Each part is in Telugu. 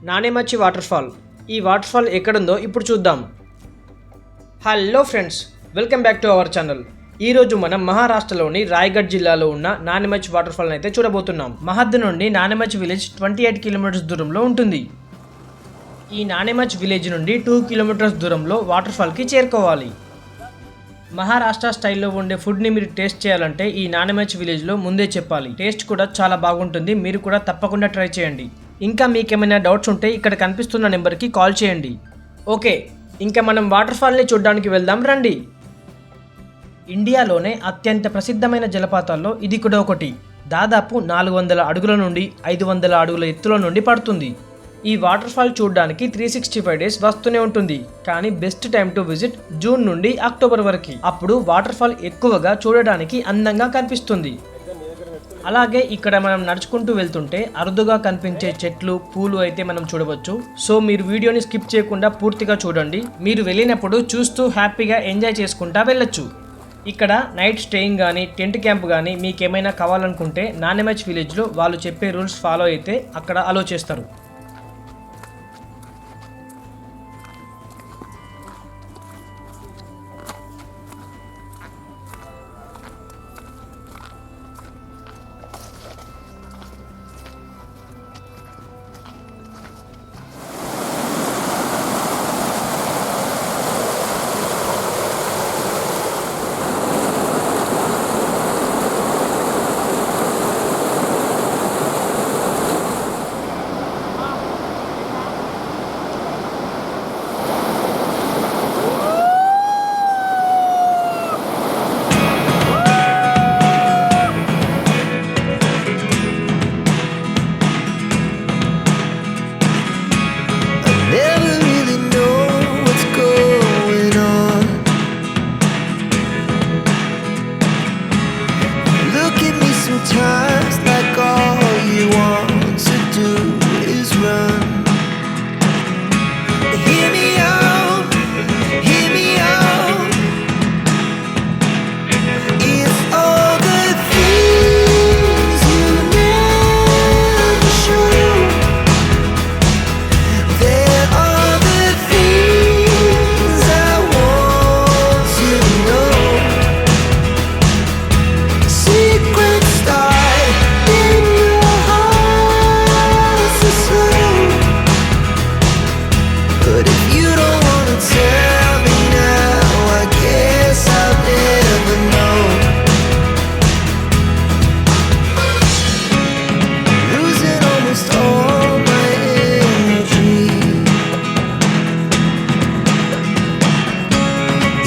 నానేమచ్చి వాటర్ ఫాల్. ఈ వాటర్ ఫాల్ ఎక్కడుందో ఇప్పుడు చూద్దాం. Hello friends, welcome back to our channel. ఈరోజు మనం మహారాష్ట్రలోని రాయగఢ్ జిల్లాలో ఉన్న నానేమచ్ వాటర్ ఫాల్ అయితే చూడబోతున్నాం. మహద్ నుండి నానేమచ్ విలేజ్ 28 కిలోమీటర్స్ దూరంలో ఉంటుంది. ఈ నానేమచ్ విలేజ్ నుండి 2 కిలోమీటర్స్ దూరంలో వాటర్ ఫాల్కి చేరుకోవాలి. మహారాష్ట్ర స్టైల్లో ఉండే ఫుడ్ని మీరు టేస్ట్ చేయాలంటే ఈ నానేమచ్ విలేజ్లో ముందే చెప్పాలి. టేస్ట్ కూడా చాలా బాగుంటుంది, మీరు కూడా తప్పకుండా ట్రై చేయండి. ఇంకా మీకేమైనా డౌట్స్ ఉంటే ఇక్కడ కనిపిస్తున్న నెంబర్కి కాల్ చేయండి. ఓకే, ఇంకా మనం వాటర్ ఫాల్ని చూడడానికి వెళ్దాం రండి. ఇండియాలోనే అత్యంత ప్రసిద్ధమైన జలపాతాల్లో ఇది కూడా ఒకటి. దాదాపు 400 అడుగుల నుండి 500 అడుగుల ఎత్తుల నుండి పడుతుంది. ఈ వాటర్ ఫాల్ చూడడానికి 365 డేస్ వస్తూనే ఉంటుంది. కానీ best time to visit June నుండి అక్టోబర్ వరకు. అప్పుడు వాటర్ ఫాల్ ఎక్కువగా చూడడానికి అందంగా కనిపిస్తుంది. అలాగే ఇక్కడ మనం నడుచుకుంటూ వెళ్తుంటే అరుదుగా కనిపించే చెట్లు, పూలు అయితే మనం చూడవచ్చు. సో మీరు వీడియోని స్కిప్ చేయకుండా పూర్తిగా చూడండి. మీరు వెళ్ళినప్పుడు చూస్తూ హ్యాపీగా ఎంజాయ్ చేసుకుంటా వెళ్ళొచ్చు. ఇక్కడ నైట్ స్టేయింగ్ కానీ టెంట్ క్యాంప్ కానీ మీకేమైనా కావాలనుకుంటే నానేమచ్ విలేజ్లో వాళ్ళు చెప్పే రూల్స్ ఫాలో అయితే అక్కడ అలో చేస్తారు. Sometimes like all you want to do is run. Hear me out, hear me out. It's all the things you never show. There are the things I want to know. Secrets but if you don't wanna tell me now, I guess I'll never know. Losing almost all my energy.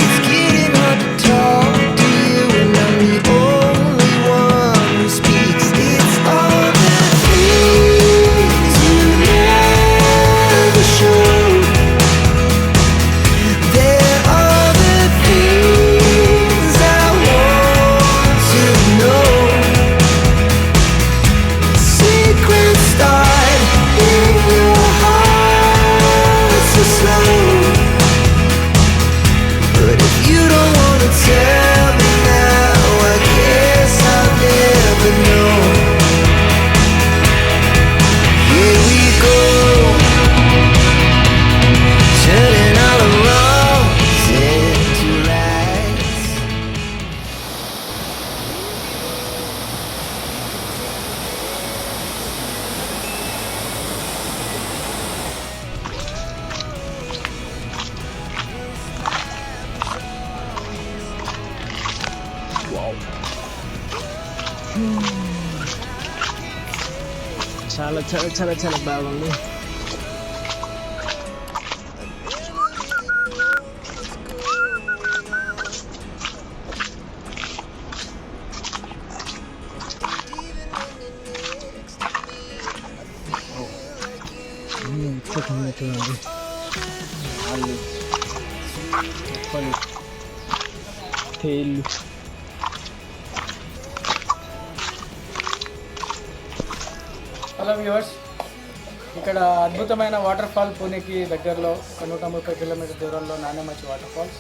It's getting hard to talk to you, and I'm the only one who speaks. It's all the things you never show. But if you don't wanna tell me now, I guess I'll never know. Here we go, turning all the wrongs into rights. చాలా చాలా చాలా చాలా బాగుంది. చూడండి, తేళ్ళు. హలో వ్యూవర్స్, ఇక్కడ అద్భుతమైన వాటర్ ఫాల్ పూణేకి దగ్గరలో 130 కిలోమీటర్ దూరంలో నానేమచ్ వాటర్ ఫాల్స్.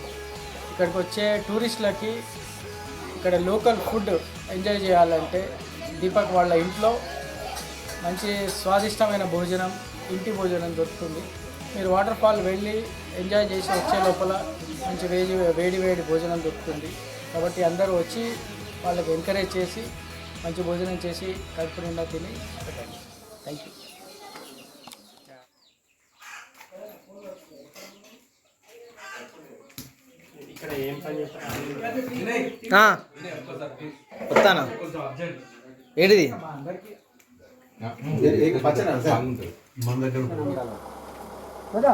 ఇక్కడికి వచ్చే టూరిస్టులకి ఇక్కడ లోకల్ ఫుడ్ ఎంజాయ్ చేయాలంటే దీపక్ వాళ్ళ ఇంట్లో మంచి స్వాదిష్టమైన భోజనం ఇంటి భోజనం దొరుకుతుంది. మీరు వాటర్ ఫాల్ వెళ్ళి ఎంజాయ్ చేసి వచ్చే లోపల మంచి వేడి వేడి భోజనం దొరుకుతుంది. కాబట్టి అందరూ వచ్చి వాళ్ళకి ఎంకరేజ్ చేసి మంచి భోజనం చేసి కడుపు నిండా తిని పెట్టండి. Thank you. వస్తానా ఏంటిది కదా